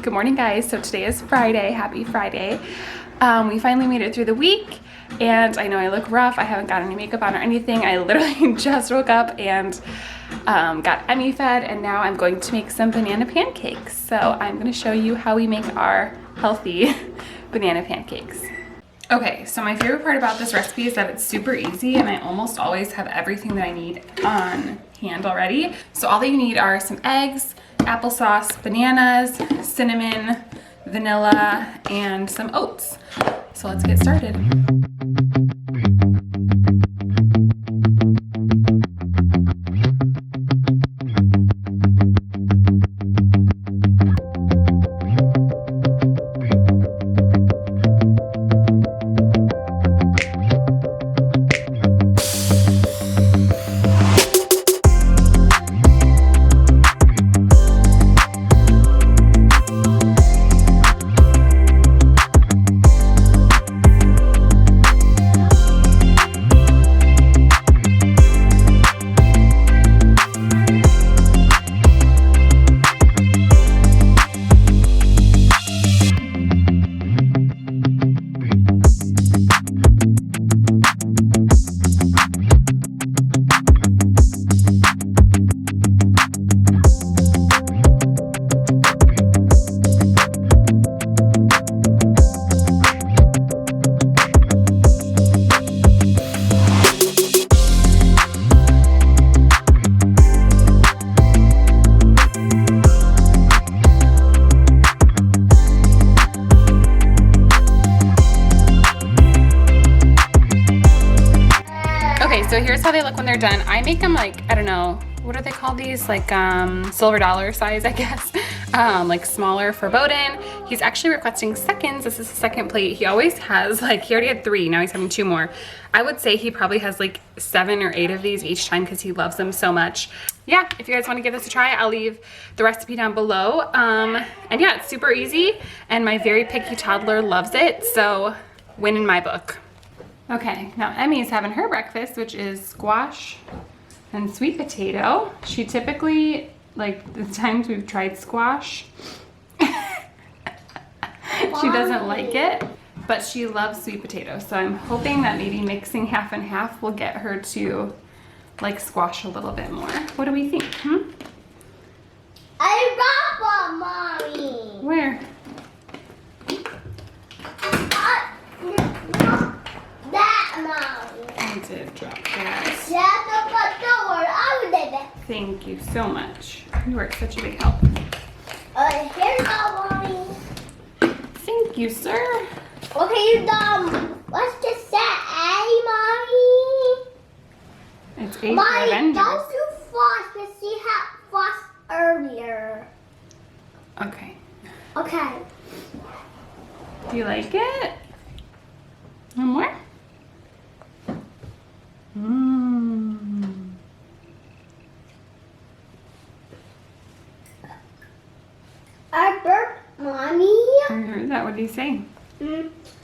Good morning, guys. So today is Friday. Happy Friday. We finally made it through the week, and I know I look rough. I haven't got any makeup on or anything. I literally just woke up and got Emmy fed, and now I'm going to make some banana pancakes. So I'm going to show you how we make our healthy banana pancakes. Okay, so my favorite part about this recipe is that it's super easy, and I almost always have everything that I need on hand already. So all that you need are some eggs, applesauce, bananas, cinnamon, vanilla, and some oats. So let's get started. So here's how they look when they're done. I make them like, I don't know, what are they called these? Like silver dollar size, I guess. Like smaller for Bowden. He's actually requesting seconds. This is the second plate. He always has like, he already had 3, now he's having 2 more. I would say he probably has like 7 or 8 of these each time because he loves them so much. Yeah, if you guys want to give this a try, I'll leave the recipe down below. And yeah, it's super easy, and my very picky toddler loves it, so win in my book. Okay, now Emmy's having her breakfast, which is squash and sweet potato. She typically, like the times we've tried squash, she doesn't like it, but she loves sweet potato. So I'm hoping that maybe mixing half and half will get her to like squash a little bit more. What do we think? I love Mommy. Where? I did drop that. Thank you so much. You are such a big help. Here's Mommy. Thank you, sir. Okay, you're done. Let's just say Mommy. It's 8 for Mommy, Avengers. don't do fast because she had fast earlier. Okay. Okay. Do you like it? One more? I burped, Mommy. I heard that. What do you say?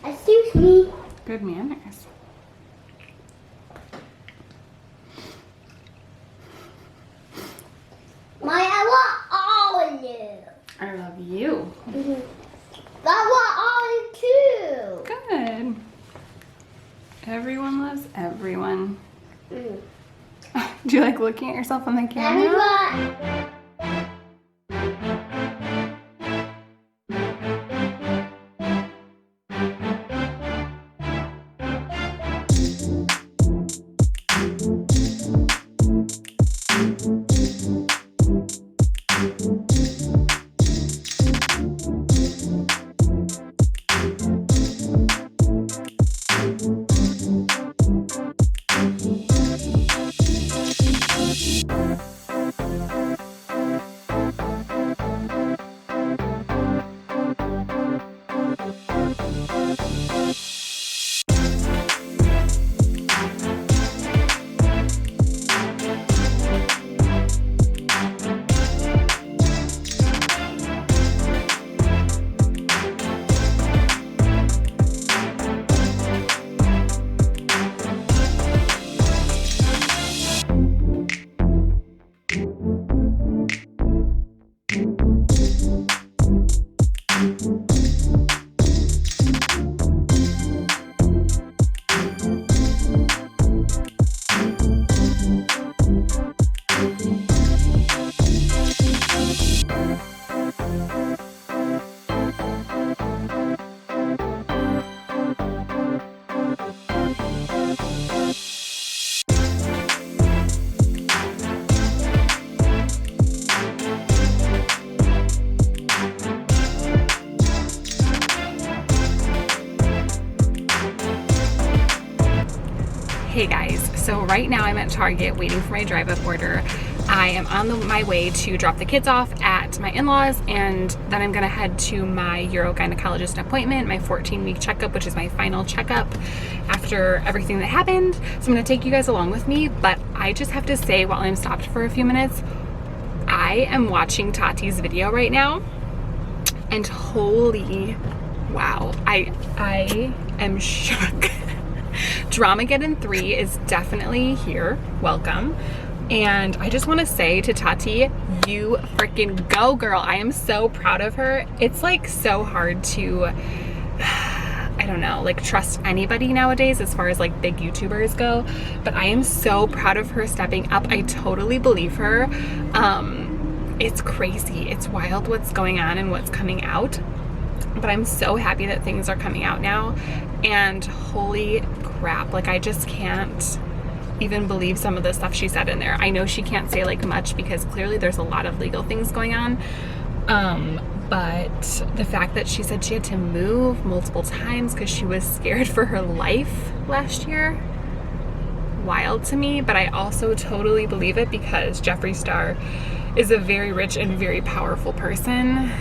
Excuse me. Good manners. Mommy, I want all of you. I love you. I want all of you too. Good. Everyone loves everyone. Do you like looking at yourself on the camera? Everyone. So right now I'm at Target waiting for my drive-up order. I am on my way to drop the kids off at my in-laws, and then I'm gonna head to my urogynecologist appointment, my 14-week checkup, which is my final checkup after everything that happened. So I'm gonna take you guys along with me, but I just have to say, while I'm stopped for a few minutes, I am watching Tati's video right now, and holy wow, I am shook. Dramageddon 3 is definitely here. Welcome. And I just want to say to Tati, you freaking go, girl. I am so proud of her. It's like so hard to, I don't know, like trust anybody nowadays as far as like big YouTubers go. But I am so proud of her stepping up. I totally believe her. It's crazy. It's wild what's going on and what's coming out. But I'm so happy that things are coming out now. And holy crap, like I just can't even believe some of the stuff she said in there. I know she can't say like much because clearly there's a lot of legal things going on. But the fact that she said she had to move multiple times because she was scared for her life last year, wild to me. But I also totally believe it because Jeffree Star is a very rich and very powerful person.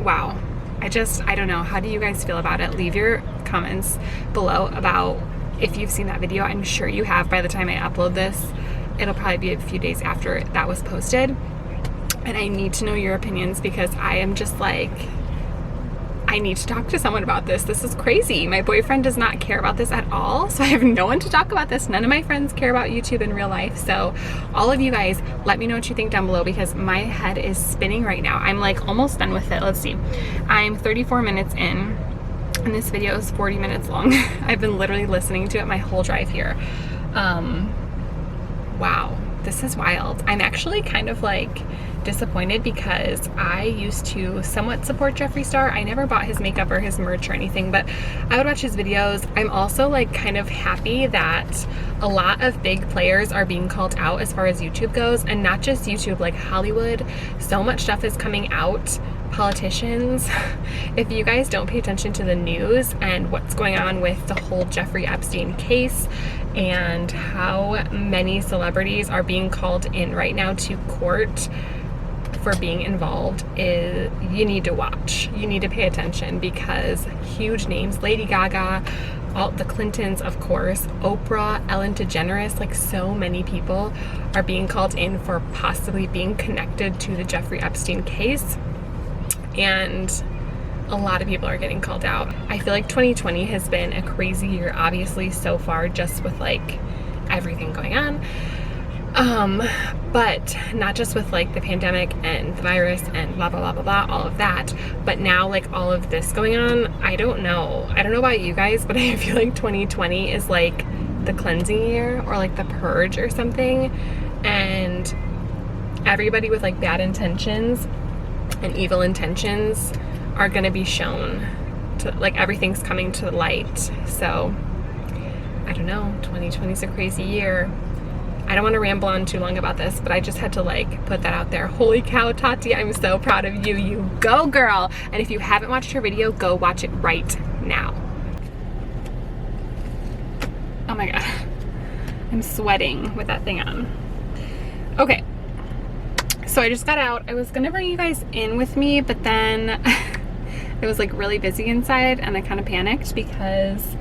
Wow. I don't know. How do you guys feel about it? Leave your comments below about if you've seen that video. I'm sure you have. By the time I upload this, it'll probably be a few days after that was posted. And I need to know your opinions because I am just like, I need to talk to someone about this. This is crazy. My boyfriend does not care about this at all. So I have no one to talk about this. None of my friends care about YouTube in real life. So all of you guys, let me know what you think down below because my head is spinning right now. I'm like almost done with it. Let's see. I'm 34 minutes in and this video is 40 minutes long. I've been literally listening to it my whole drive here. Wow, this is wild. I'm actually kind of like disappointed because I used to somewhat support Jeffree Star. I never bought his makeup or his merch or anything, but I would watch his videos. I'm also like kind of happy that a lot of big players are being called out as far as YouTube goes, and not just YouTube, like Hollywood. So much stuff is coming out. Politicians, if you guys don't pay attention to the news and what's going on with the whole Jeffrey Epstein case and how many celebrities are being called in right now to court for being involved, you need to watch. You need to pay attention because huge names, Lady Gaga, all the Clintons, of course, Oprah, Ellen DeGeneres, like so many people are being called in for possibly being connected to the Jeffrey Epstein case. And a lot of people are getting called out. I feel like 2020 has been a crazy year, obviously, so far, just with like everything going on. But not just with like the pandemic and the virus and blah, blah, blah, blah, blah, all of that, but now like all of this going on, I don't know about you guys, but I feel like 2020 is like the cleansing year or like the purge or something. And everybody with like bad intentions and evil intentions are going to be shown to, like everything's coming to the light. So I don't know, 2020 is a crazy year. I don't want to ramble on too long about this, but I just had to like put that out there. Holy cow, Tati, I'm so proud of you. You go, girl. And if you haven't watched her video, go watch it right now. Oh my God, I'm sweating with that thing on. Okay. So I just got out. I was gonna bring you guys in with me, but then it was like really busy inside and I kind of panicked because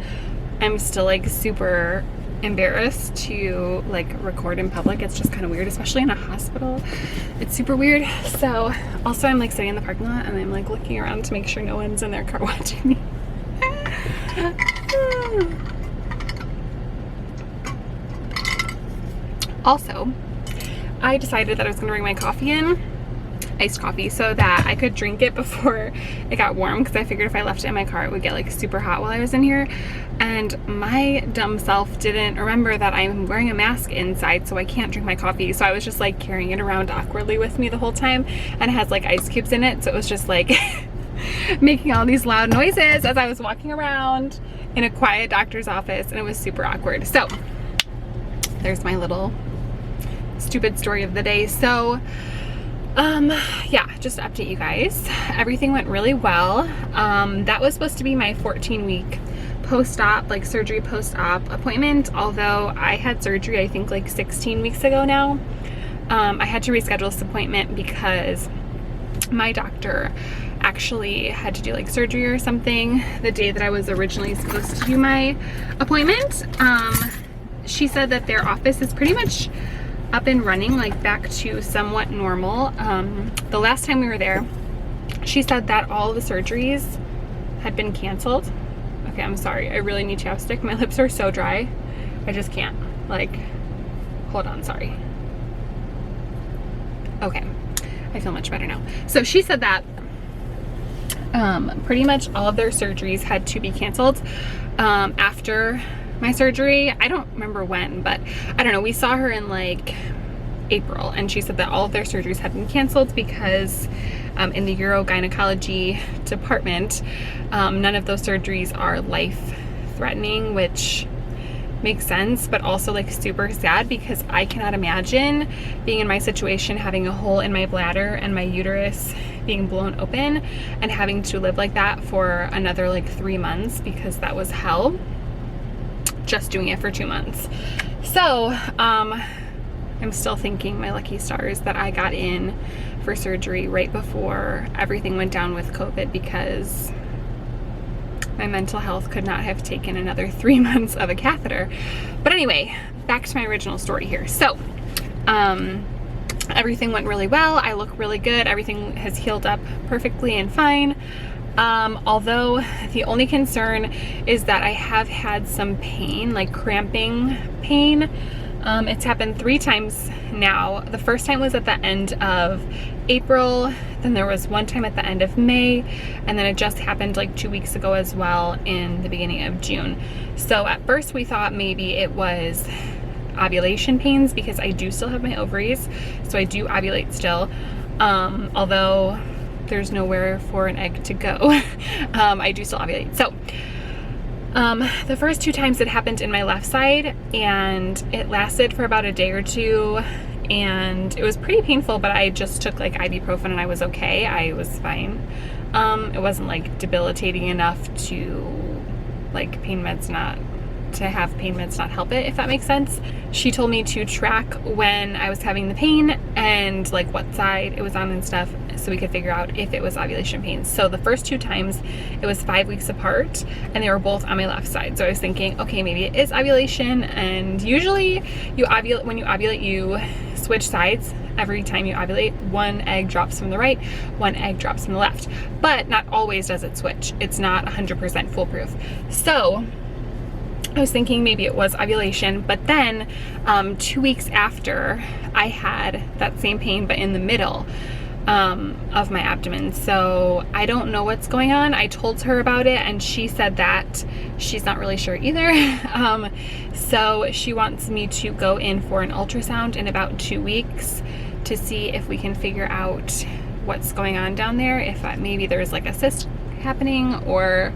I'm still like super embarrassed to like record in public. It's just kind of weird, especially in a hospital. It's super weird. So also I'm like sitting in the parking lot and I'm like looking around to make sure no one's in their car watching me. Also, I decided that I was gonna bring my coffee in, iced coffee, so that I could drink it before it got warm, because I figured if I left it in my car it would get like super hot while I was in here. And my dumb self didn't remember that I'm wearing a mask inside, so I can't drink my coffee. So I was just like carrying it around awkwardly with me the whole time, and it has like ice cubes in it, so it was just like making all these loud noises as I was walking around in a quiet doctor's office, and it was super awkward. So there's my little stupid story of the day. So yeah, just to update you guys, everything went really well. That was supposed to be my 14-week post-op, like surgery post-op appointment, although I had surgery I think like 16 weeks ago now. I had to reschedule this appointment because my doctor actually had to do like surgery or something the day that I was originally supposed to do my appointment. She said that their office is pretty much up and running, like back to somewhat normal. The last time we were there, she said that all the surgeries had been canceled. Okay, I'm sorry, I really need chapstick. My lips are so dry, I just can't. Like, hold on, sorry. Okay, I feel much better now. So she said that pretty much all of their surgeries had to be canceled after my surgery. I don't remember when, but I don't know. We saw her in like April, and she said that all of their surgeries had been canceled because in the urogynecology department, none of those surgeries are life-threatening, which makes sense, but also like super sad because I cannot imagine being in my situation, having a hole in my bladder and my uterus being blown open and having to live like that for another like 3 months, because that was hell just doing it for 2 months. So I'm still thanking my lucky stars that I got in for surgery right before everything went down with COVID, because my mental health could not have taken another 3 months of a catheter. But anyway, back to my original story here. So everything went really well. I look really good. Everything has healed up perfectly and fine. Although the only concern is that I have had some pain, like cramping pain. It's happened 3 times now. The first time was at the end of April, then there was one time at the end of May, and then it just happened like 2 weeks ago as well in the beginning of June. So at first we thought maybe it was ovulation pains, because I do still have my ovaries, so I do ovulate still, although there's nowhere for an egg to go. I do still ovulate. So the first 2 times it happened in my left side, and it lasted for about a day or 2, and it was pretty painful, but I just took like ibuprofen and I was okay. I was fine. It wasn't like debilitating enough to like have pain meds not help it, if that makes sense. She told me to track when I was having the pain and like what side it was on and stuff, so we could figure out if it was ovulation pains. So the first 2 times it was 5 weeks apart, and they were both on my left side. So I was thinking, okay, maybe it is ovulation. And usually when you ovulate, you switch sides. Every time you ovulate, 1 egg drops from the right, 1 egg drops from the left, but not always does it switch. It's not 100% foolproof. So I was thinking maybe it was ovulation, but then 2 weeks after, I had that same pain, but in the middle of my abdomen. So I don't know what's going on. I told her about it, and she said that she's not really sure either. So she wants me to go in for an ultrasound in about 2 weeks to see if we can figure out what's going on down there, if maybe there's like a cyst happening or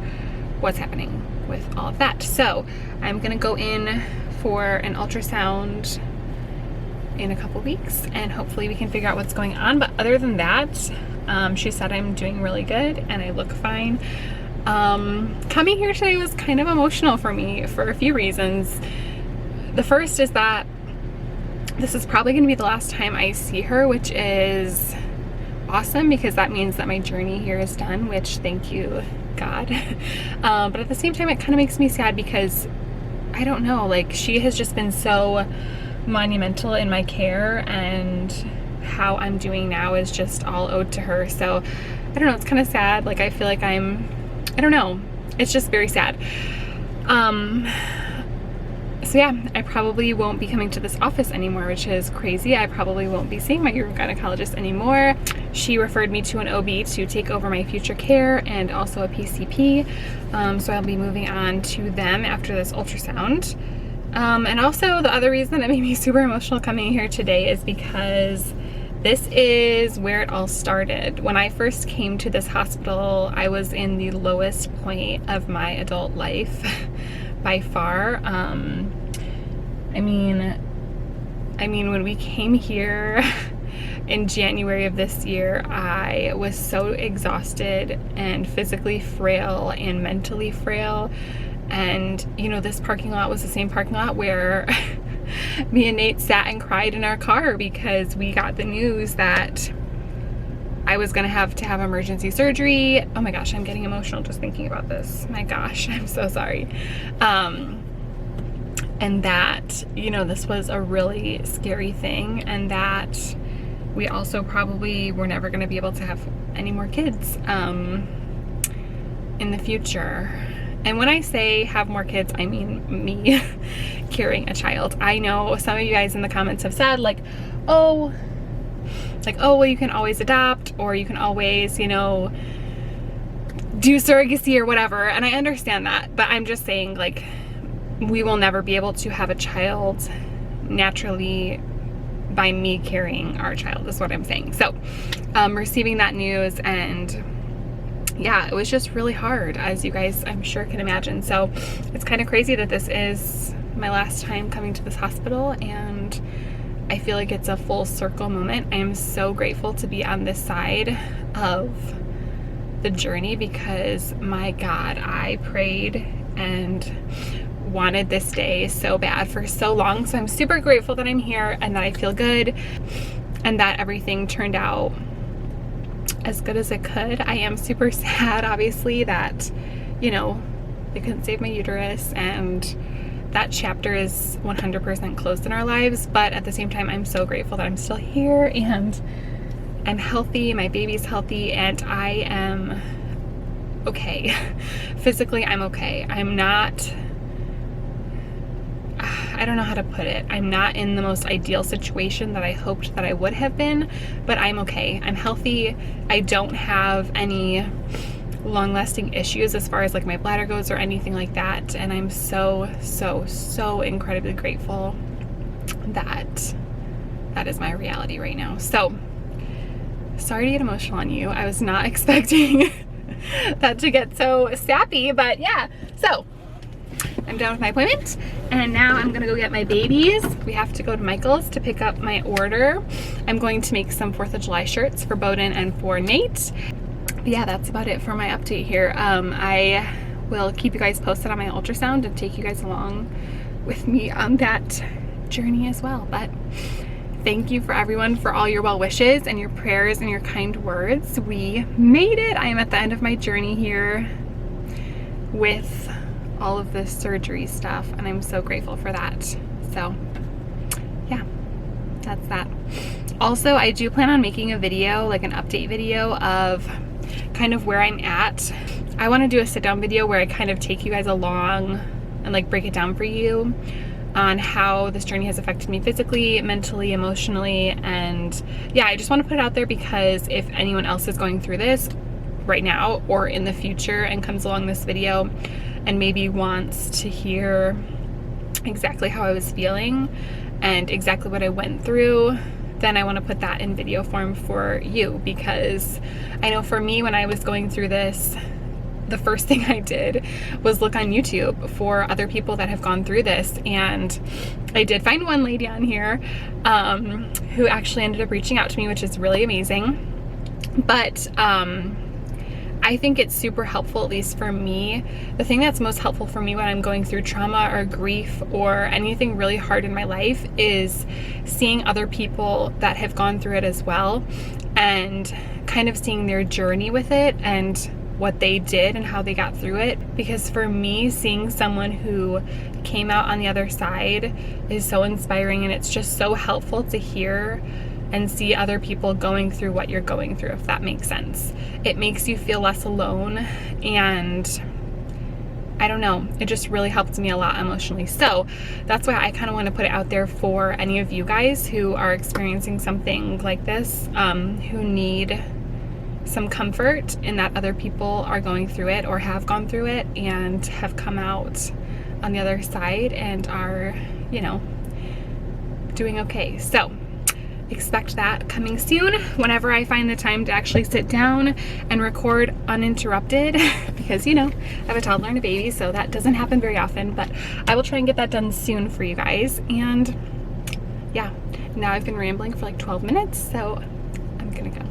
what's happening with all of that. So I'm gonna go in for an ultrasound in a couple weeks, and hopefully we can figure out what's going on. But other than that, she said I'm doing really good and I look fine. Coming here today was kind of emotional for me for a few reasons. The first is that this is probably gonna be the last time I see her, which is awesome, because that means that my journey here is done, which thank you, God. But at the same time, it kind of makes me sad because I don't know, like she has just been so monumental in my care, and how I'm doing now is just all owed to her. So I don't know, it's kind of sad. Like I feel like I don't know, it's just very sad. So yeah, I probably won't be coming to this office anymore, which is crazy. I probably won't be seeing my urogynecologist anymore. She referred me to an OB to take over my future care, and also a PCP. So I'll be moving on to them after this ultrasound. And also the other reason that made me super emotional coming here today is because this is where it all started. When I first came to this hospital, I was in the lowest point of my adult life by far. I mean, when we came here in January of this year, I was so exhausted and physically frail and mentally frail, And you know, this parking lot was the same parking lot where me and Nate sat and cried in our car because we got the news that I was gonna have to have emergency surgery. Oh my gosh, I'm getting emotional just thinking about this. My gosh, I'm so sorry. And that, you know, this was a really scary thing, and that we also probably were never gonna be able to have any more kids in the future. And when I say have more kids, I mean me carrying a child. I know some of you guys in the comments have said like, oh, well, you can always adopt, or you can always, you know, do surrogacy or whatever. And I understand that, but I'm just saying, like, we will never be able to have a child naturally by me carrying our child, is what I'm saying. So receiving that news, and yeah, it was just really hard, as you guys I'm sure can imagine. So it's kind of crazy that this is my last time coming to this hospital, and I feel like it's a full circle moment. I am so grateful to be on this side of the journey, because my God, I prayed and wanted this day so bad for so long. So I'm super grateful that I'm here and that I feel good and that everything turned out as good as it could. I am super sad, obviously, that, you know, they couldn't save my uterus, and that chapter is 100% closed in our lives. But at the same time, I'm so grateful that I'm still here and I'm healthy, my baby's healthy, and I am okay. Physically, I'm okay. I'm not, I don't know how to put it. I'm not in the most ideal situation that I hoped that I would have been, but I'm okay. I'm healthy. I don't have any long-lasting issues as far as like my bladder goes or anything like that, and I'm so incredibly grateful that that is my reality right now. So sorry to get emotional on you. I was not expecting that to get so sappy, but yeah. So I'm done with my appointment, and now I'm gonna go get my babies. We have to go to Michael's to pick up my order. I'm going to make some 4th of July shirts for Bowden and for Nate. Yeah, that's about it for my update here. I will keep you guys posted on my ultrasound and take you guys along with me on that journey as well. But thank you for everyone for all your well wishes and your prayers and your kind words. We made it. I am at the end of my journey here with all of this surgery stuff, and I'm so grateful for that. So yeah, that's that. Also, I do plan on making a video, like an update video of kind of where I'm at. I want to do a sit down video where I kind of take you guys along and like break it down for you on how this journey has affected me physically, mentally, emotionally, and yeah, I just want to put it out there because if anyone else is going through this right now or in the future and comes along this video and maybe wants to hear exactly how I was feeling and exactly what I went through, then I want to put that in video form for you, because I know for me, when I was going through this, the first thing I did was look on YouTube for other people that have gone through this, and I did find one lady on here who actually ended up reaching out to me, which is really amazing. But I think it's super helpful, at least for me. The thing that's most helpful for me when I'm going through trauma or grief or anything really hard in my life is seeing other people that have gone through it as well, and kind of seeing their journey with it and what they did and how they got through it. Because for me, seeing someone who came out on the other side is so inspiring, and it's just so helpful to hear and see other people going through what you're going through, if that makes sense. It makes you feel less alone, and I don't know, it just really helped me a lot emotionally. So that's why I kind of want to put it out there for any of you guys who are experiencing something like this, who need some comfort in that other people are going through it or have gone through it and have come out on the other side and are, you know, doing okay. So expect that coming soon whenever I find the time to actually sit down and record uninterrupted, because, you know, I have a toddler and a baby, so that doesn't happen very often, but I will try and get that done soon for you guys. And yeah, now I've been rambling for like 12 minutes, so I'm gonna go.